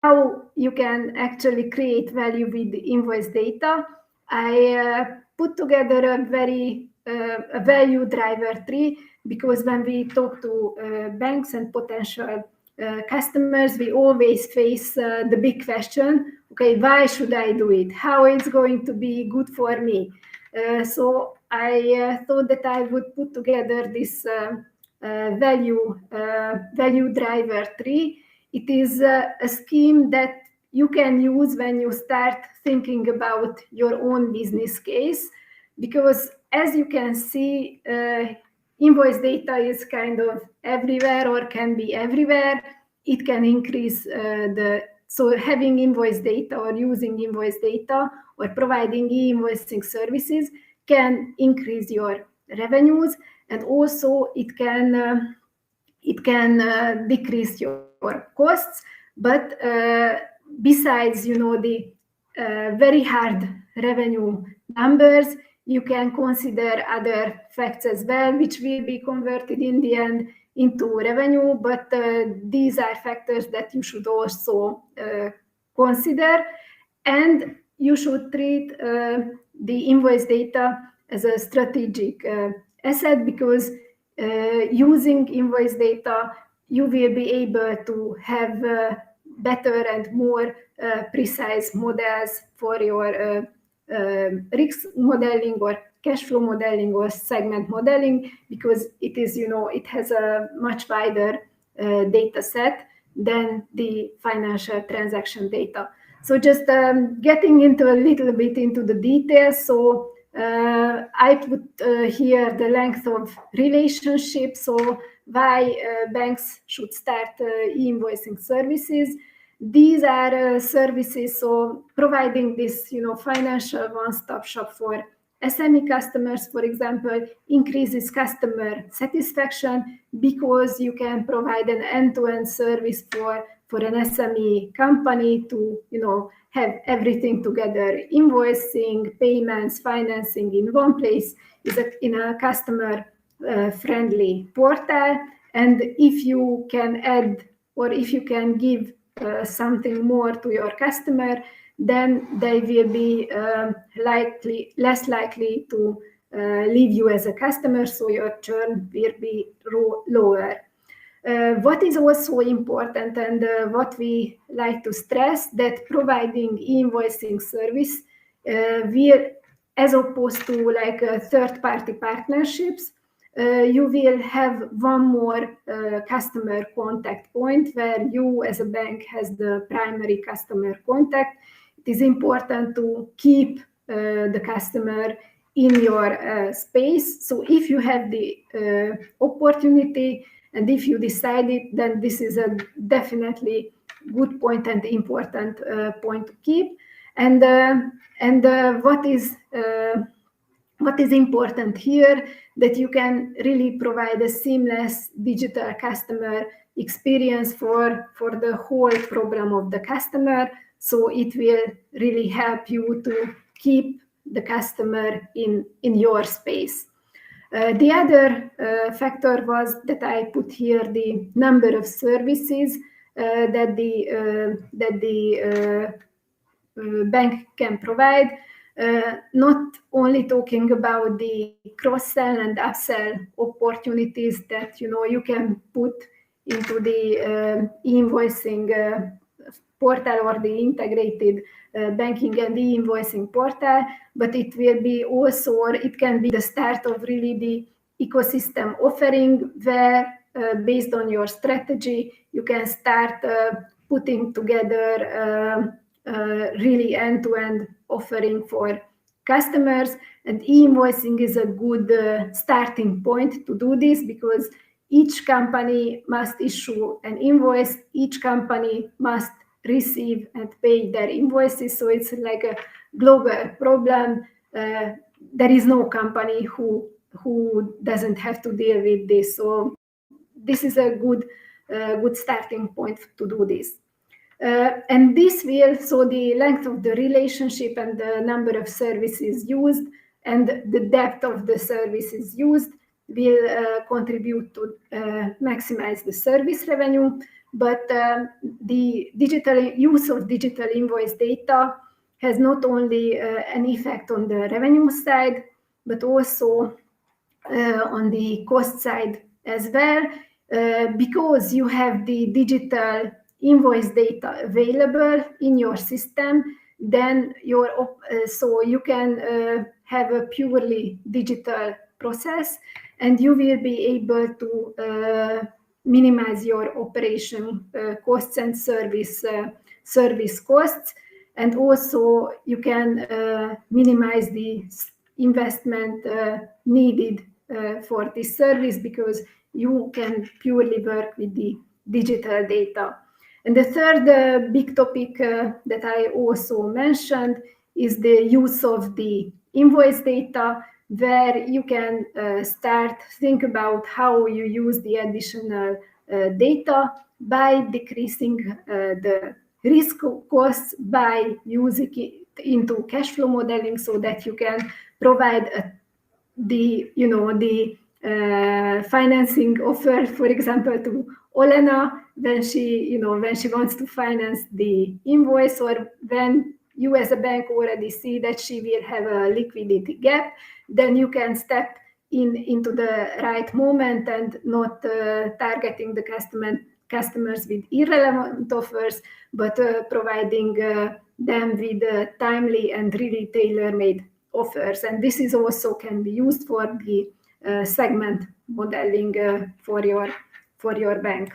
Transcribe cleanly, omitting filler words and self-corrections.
how you can actually create value with the invoice data, I put together a value driver tree, because when we talk to banks and potential customers, we always face the big question, okay, why should I do it? How it's going to be good for me? So I thought that I would put together this value driver tree. It is a scheme that you can use when you start thinking about your own business case, because as you can see, invoice data is kind of everywhere, or can be everywhere. It can increase so having invoice data or using invoice data or providing e-invoicing services can increase your revenues, and also it can decrease your costs. But besides, the very hard revenue numbers, you can consider other facts as well, which will be converted in the end into revenue. But these are factors that you should also consider, and you should treat the invoice data as a strategic asset, because using invoice data, you will be able to have better and more precise models for your risk modeling or cash flow modeling or segment modeling, because it has a much wider data set than the financial transaction data. So just getting into a little bit into the details. So I put here the length of relationship. So why banks should start e-invoicing services. These are services, so providing this, financial one-stop shop for SME customers, for example, increases customer satisfaction, because you can provide an end-to-end service for an SME company to, have everything together: invoicing, payments, financing in one place, in a customer friendly portal. And if you can add, or if you can give something more to your customer, then they will be less likely to leave you as a customer, so your churn will be lower. What is also important, and what we like to stress, that providing e-invoicing service will, as opposed to like third-party partnerships, you will have one more customer contact point, where you as a bank has the primary customer contact. It is important to keep the customer in your space. So if you have the opportunity, and if you decide it, then this is a definitely good point and important point to keep. And what is important here, that you can really provide a seamless digital customer experience for the whole program of the customer. So it will really help you to keep the customer in your space. The other factor was that I put here the number of services that the bank can provide. Not only talking about the cross-sell and upsell opportunities that you can put into the e-invoicing portal, or the integrated banking and e-invoicing portal, but it will be also, or it can be the start of really the ecosystem offering, where based on your strategy, you can start putting together really end-to-end offering for customers. And e-invoicing is a good starting point to do this, because each company must issue an invoice, each company must receive and pay their invoices. So it's like a global problem. There is no company who doesn't have to deal with this. So this is a good starting point to do this. And this will, so the length of the relationship and the number of services used and the depth of the services used will contribute to maximize the service revenue. But the digital use of digital invoice data has not only an effect on the revenue side, but also on the cost side as well, because you have the digital invoice data available in your system. Then so you can have a purely digital process, and you will be able to minimize your operation costs and service costs, and also you can minimize the investment needed for this service, because you can purely work with the digital data. And the third big topic that I also mentioned is the use of the invoice data, where you can start think about how you use the additional data by decreasing the risk costs by using it into cash flow modeling, so that you can provide the financing offer, for example, to Olena when she wants to finance the invoice, or when you as a bank already see that she will have a liquidity gap. Then you can step into the right moment and not targeting the customers with irrelevant offers, but providing them with timely and really tailor-made offers. And this is also can be used for the segment modeling for your bank.